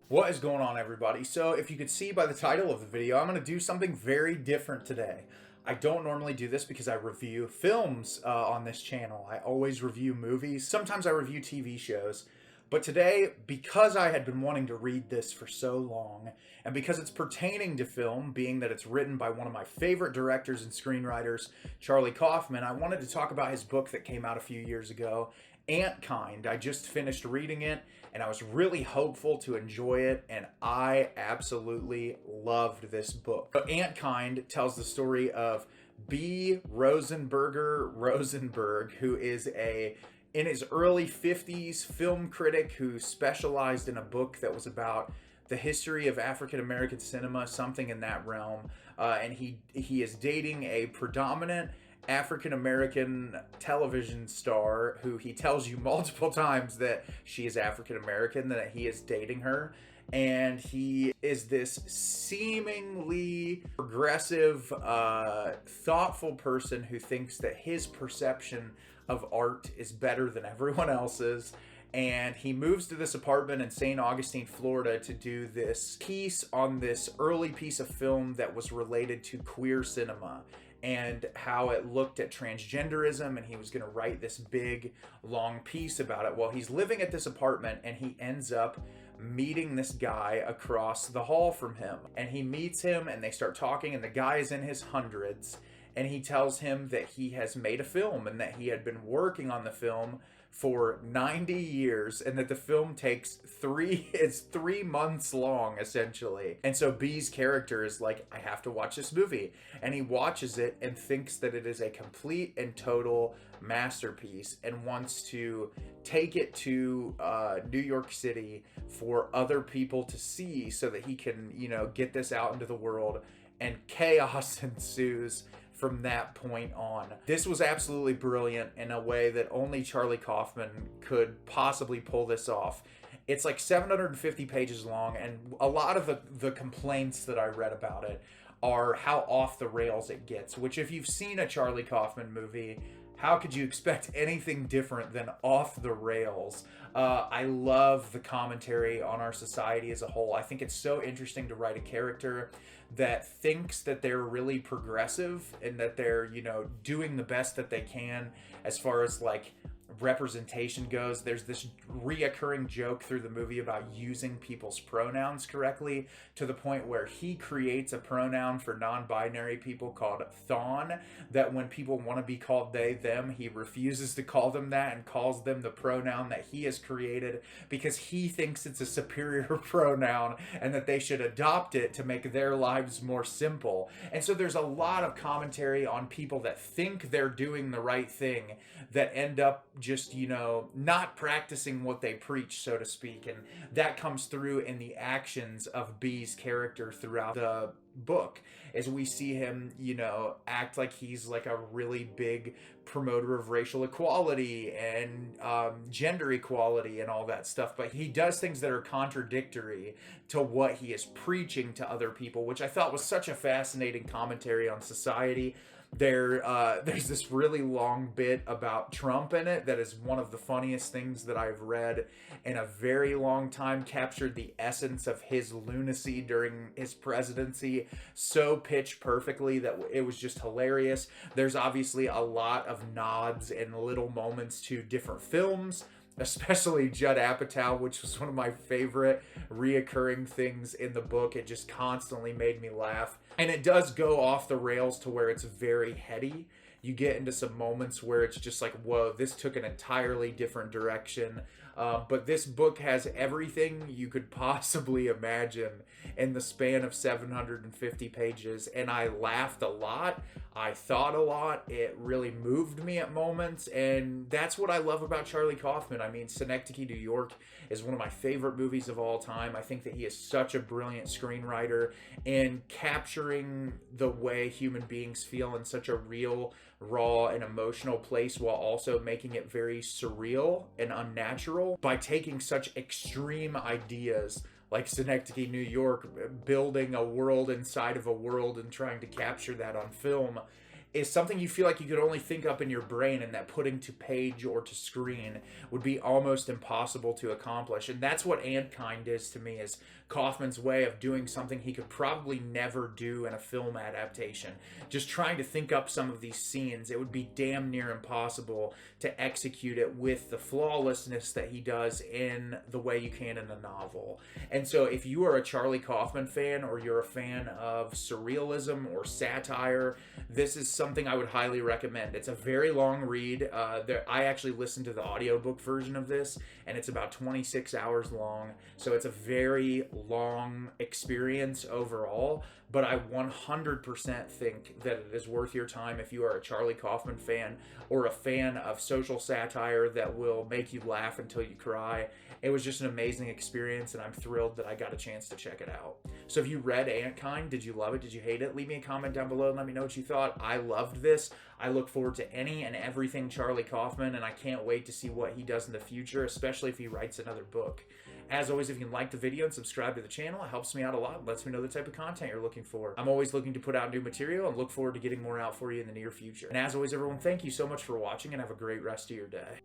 What is going on, everybody? So if you could see by the title of the video, I'm going to do something very different today. I don't normally do this because I review films on this channel. I always review movies. Sometimes I review TV shows. But today, because I had been wanting to read this for so long, and because it's pertaining to film, being that it's written by one of my favorite directors and screenwriters, Charlie Kaufman, I wanted to talk about his book that came out a few years ago, Antkind. I just finished reading it, and I was really hopeful to enjoy it, and I absolutely loved this book. So Antkind tells the story of B. Rosenberger Rosenberg, who is in his early 50s film critic who specialized in a book that was about the history of African American cinema, something in that realm. And he is dating a predominant African American television star who he tells you multiple times that she is African American, that he is dating her. And he is this seemingly progressive, thoughtful person who thinks that his perception of art is better than everyone else's. And he moves to this apartment in St. Augustine, Florida to do this piece on this early piece of film that was related to queer cinema and how it looked at transgenderism, and he was going to write this big, long piece about it. Well, he's living at this apartment, and he ends up meeting this guy across the hall from him. And he meets him, and they start talking, and the guy is in his hundreds, and he tells him that he has made a film and that he had been working on the film for 90 years and that the film takes it's 3 months long, essentially. And so B's character is like, I have to watch this movie. And he watches it and thinks that it is a complete and total masterpiece and wants to take it to New York City for other people to see so that he can, get this out into the world. And chaos ensues from that point on. This was absolutely brilliant in a way that only Charlie Kaufman could possibly pull this off. It's like 750 pages long, and a lot of the complaints that I read about it are how off the rails it gets, which if you've seen a Charlie Kaufman movie, how could you expect anything different than off the rails? I love the commentary on our society as a whole. I think it's so interesting to write a character that thinks that they're really progressive and that they're, doing the best that they can as far as like representation goes. There's this reoccurring joke through the movie about using people's pronouns correctly to the point where he creates a pronoun for non-binary people called thon, that when people want to be called they, them, he refuses to call them that and calls them the pronoun that he has created because he thinks it's a superior pronoun and that they should adopt it to make their lives more simple. And so there's a lot of commentary on people that think they're doing the right thing that end up just, not practicing what they preach, so to speak. And that comes through in the actions of B's character throughout the book as we see him, act like he's like a really big promoter of racial equality and gender equality and all that stuff. But he does things that are contradictory to what he is preaching to other people, which I thought was such a fascinating commentary on society. There's this really long bit about Trump in it that is one of the funniest things that I've read in a very long time. Captured the essence of his lunacy during his presidency so pitch perfectly that it was just hilarious. There's obviously a lot of nods and little moments to different films, especially Judd Apatow, which was one of my favorite reoccurring things in the book. It just constantly made me laugh. And it does go off the rails to where it's very heady. You get into some moments where it's just like, whoa, this took an entirely different direction. But this book has everything you could possibly imagine in the span of 750 pages. And I laughed a lot. I thought a lot. It really moved me at moments. And that's what I love about Charlie Kaufman. I mean, Synecdoche, New York is one of my favorite movies of all time. I think that he is such a brilliant screenwriter in capturing the way human beings feel in such a real, raw, and emotional place while also making it very surreal and unnatural by taking such extreme ideas like Synecdoche, New York, building a world inside of a world and trying to capture that on film. is something you feel like you could only think up in your brain, and that putting to page or to screen would be almost impossible to accomplish. And that's what Antkind is to me, is Kaufman's way of doing something he could probably never do in a film adaptation. Just trying to think up some of these scenes, it would be damn near impossible to execute it with the flawlessness that he does in the way you can in a novel. And so if you are a Charlie Kaufman fan, or you're a fan of surrealism or satire, this is something I would highly recommend. It's a very long read. I actually listened to the audiobook version of this, and it's about 26 hours long. So it's a very long experience overall, but I 100% think that it is worth your time if you are a Charlie Kaufman fan, or a fan of social satire that will make you laugh until you cry. It was just an amazing experience, and I'm thrilled that I got a chance to check it out. So if you read Antkind, did you love it? Did you hate it? Leave me a comment down below and let me know what you thought. I loved this. I look forward to any and everything Charlie Kaufman, and I can't wait to see what he does in the future, especially if he writes another book. As always, if you can like the video and subscribe to the channel, it helps me out a lot and lets me know the type of content you're looking for. I'm always looking to put out new material and look forward to getting more out for you in the near future. And as always, everyone, thank you so much for watching, and have a great rest of your day.